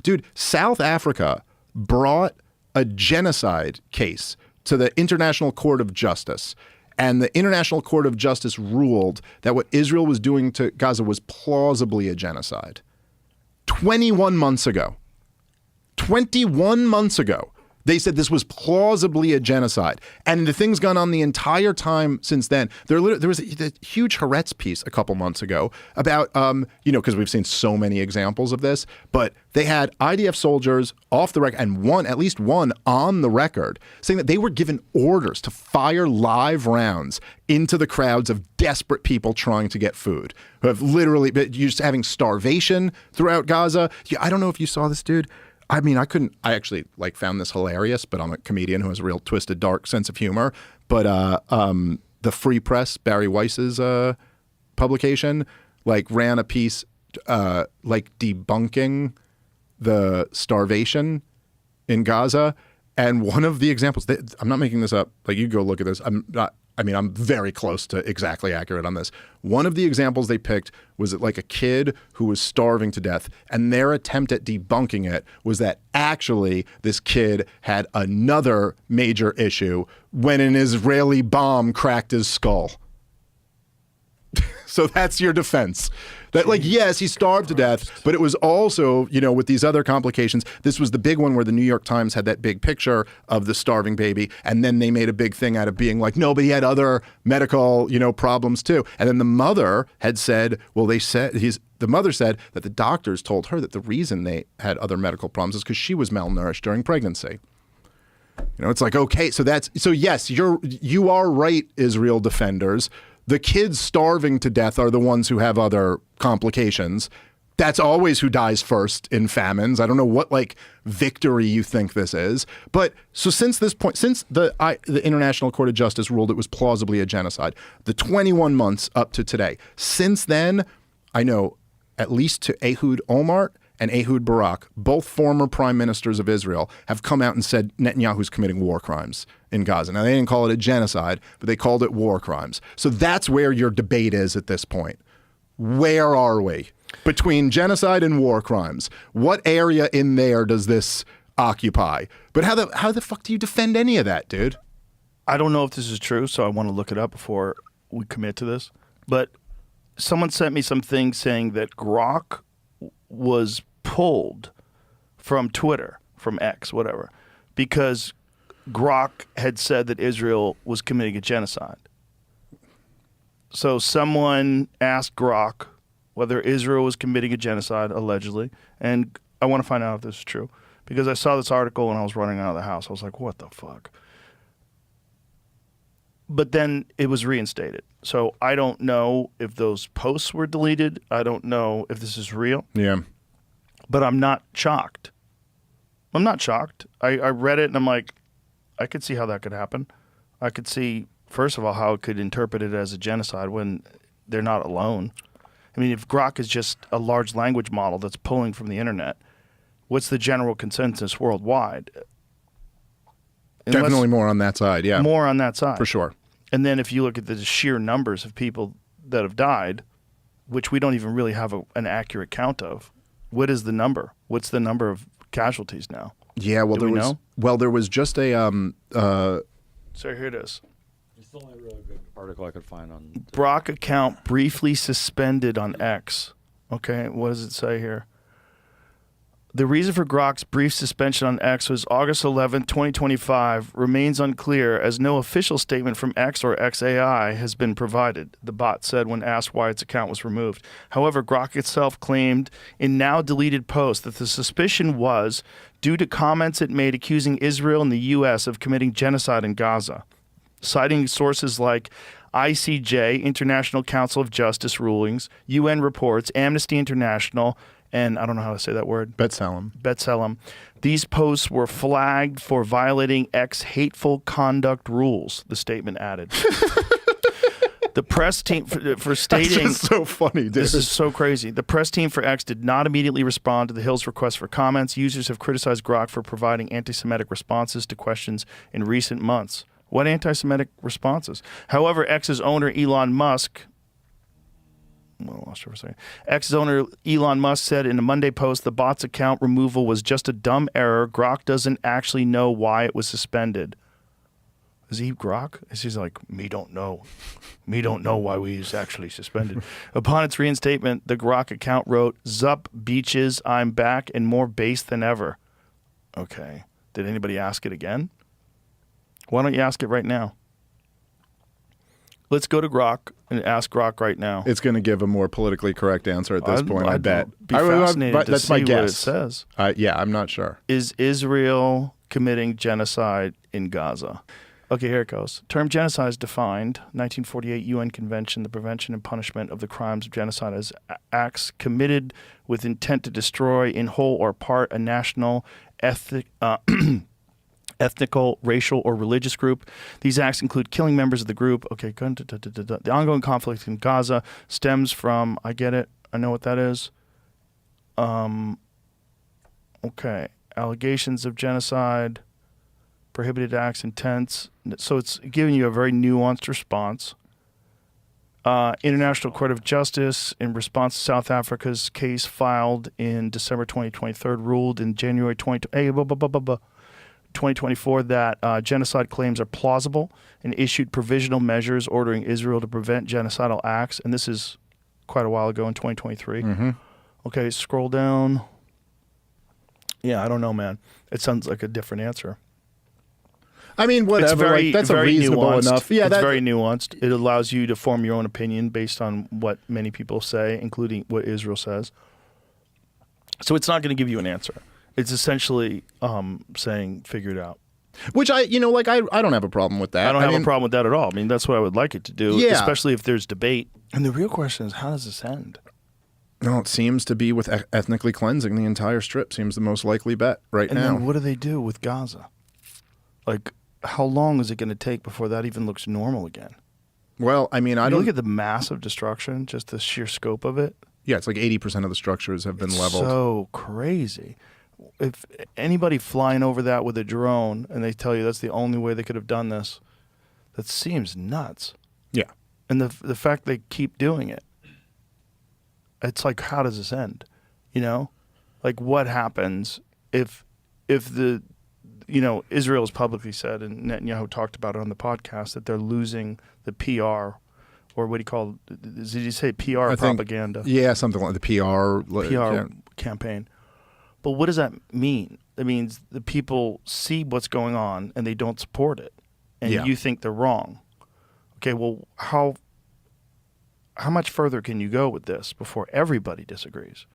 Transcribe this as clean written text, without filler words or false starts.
Dude, South Africa brought a genocide case to the International Court of Justice. And the International Court of Justice ruled that what Israel was doing to Gaza was plausibly a genocide. 21 months ago. 21 months ago. They said this was plausibly a genocide. And the thing's gone on the entire time since then. There was a huge Haaretz piece a couple months ago about, because we've seen so many examples of this, but they had IDF soldiers off the record, and at least one on the record, saying that they were given orders to fire live rounds into the crowds of desperate people trying to get food, who have literally been just having starvation throughout Gaza. I don't know if you saw this, dude. I mean, I actually found this hilarious, but I'm a comedian who has a real twisted, dark sense of humor. But the Free Press, Barry Weiss's publication, ran a piece debunking the starvation in Gaza. And one of the examples, I'm not making this up, you go look at this. I'm very close to exactly accurate on this. One of the examples they picked was that a kid who was starving to death, and their attempt at debunking it was that actually this kid had another major issue when an Israeli bomb cracked his skull. So that's your defense. That yes, he starved to death, but it was also, with these other complications. This was the big one where the New York Times had that big picture of the starving baby, and then they made a big thing out of being no, but he had other medical, problems too. And then the mother had said, the mother said that the doctors told her that the reason they had other medical problems is because she was malnourished during pregnancy. It's okay, so yes, you are right, Israel defenders. The kids starving to death are the ones who have other complications. That's always who dies first in famines. I don't know what victory you think this is. But so since this point, since the International Court of Justice ruled it was plausibly a genocide, the 21 months up to today, since then, I know at least to Ehud Olmert and Ehud Barak, both former prime ministers of Israel, have come out and said Netanyahu's committing war crimes in Gaza. Now, they didn't call it a genocide, but they called it war crimes. So that's where your debate is at this point. Where are we between genocide and war crimes? What area in there does this occupy? But how the fuck do you defend any of that, dude? I don't know if this is true, so I want to look it up before we commit to this. But someone sent me something saying that Grok was pulled from Twitter, from X, whatever, because Grok had said that Israel was committing a genocide. So someone asked Grok whether Israel was committing a genocide, allegedly, and I want to find out if this is true, because I saw this article and I was running out of the house. I was like, what the fuck? But then it was reinstated. So I don't know if those posts were deleted. I don't know if this is real. Yeah. But I'm not shocked. I'm not shocked. I read it and I'm like, I could see how that could happen. I could see, first of all, how it could interpret it as a genocide when they're not alone. I mean, if Grok is just a large language model that's pulling from the internet, what's the general consensus worldwide? Definitely more on that side, yeah. More on that side. For sure. And then if you look at the sheer numbers of people that have died, which we don't even really have an accurate count of, what is the number? What's the number of casualties now? Yeah, well, there was just a So here it is. It's the only really good article I could find on Grok account briefly suspended on X. Okay, what does it say here? The reason for Grok's brief suspension on X was August 11, 2025, remains unclear as no official statement from X or XAI has been provided, the bot said when asked why its account was removed. However, Grok itself claimed in now deleted posts that the suspicion was due to comments it made accusing Israel and the U.S. of committing genocide in Gaza, citing sources like ICJ, International Council of Justice rulings, UN reports, Amnesty International, and I don't know how to say that word. B'Tselem. These posts were flagged for violating X hateful conduct rules, the statement added. The press team for stating... That's just so funny, dude. This is so crazy. The press team for X did not immediately respond to the Hill's request for comments. Users have criticized Grok for providing anti-Semitic responses to questions in recent months. What anti-Semitic responses? However, X's owner, Elon Musk... Well, I lost you for a second. Ex-owner Elon Musk said in a Monday post, the bot's account removal was just a dumb error. Grok doesn't actually know why it was suspended. Is he Grok? He's like, me don't know. Me don't know why we was actually suspended. Upon its reinstatement, the Grok account wrote, Zup, beaches, I'm back and more bass than ever. Okay. Did anybody ask it again? Why don't you ask it right now? Let's go to Grok and ask Grok right now. It's going to give a more politically correct answer at this point, I bet. Be fascinated to that's see my what guess. it says. Yeah, I'm not sure. Is Israel committing genocide in Gaza? Okay, here it goes. Term genocide is defined, 1948 UN Convention, the prevention and punishment of the crimes of genocide as acts committed with intent to destroy in whole or part a national, ethnical, racial, or religious group. These acts include killing members of the group. Okay, the ongoing conflict in Gaza stems from, I get it, I know what that is. Okay, allegations of genocide, prohibited acts, intents. So it's giving you a very nuanced response. International Court of Justice, in response to South Africa's case filed in December 2023, ruled in January 2024 that genocide claims are plausible and issued provisional measures ordering Israel to prevent genocidal acts. And this is quite a while ago in 2023. Mm-hmm. Okay, scroll down. Yeah, I don't know, man. It sounds like a different answer. I mean, whatever. It's very, that's very reasonable nuanced. enough. Yeah, it's very nuanced. It allows you to form your own opinion based on what many people say, including what Israel says. So it's not going to give you an answer. It's essentially saying, figure it out. Which I don't have a problem with that. I don't have a problem with that at all. I mean, that's what I would like it to do, Yeah. especially if there's debate. And the real question is, how does this end? No, it seems to be with ethnically cleansing the entire strip. Seems the most likely bet right And now. then what do they do with Gaza? Like, how long is it going to take before that even looks normal again? Well, I mean, I You don't look at the massive destruction, just the sheer scope of it. Yeah, it's like 80% of the structures have been leveled. So crazy. If anybody flying over that with a drone and they tell you that's the only way they could have done this, that seems nuts. Yeah. And the fact they keep doing it, it's like, how does this end? You know, like what happens if the, you know, Israel has publicly said, and Netanyahu talked about it on the podcast, that they're losing the PR, or what do you call it? Did you say PR I think, propaganda? yeah, something like the PR. PR campaign. But what does that mean? That means the people see what's going on and they don't support it, and you think they're wrong. Okay, well, how much further can you go with this before everybody disagrees?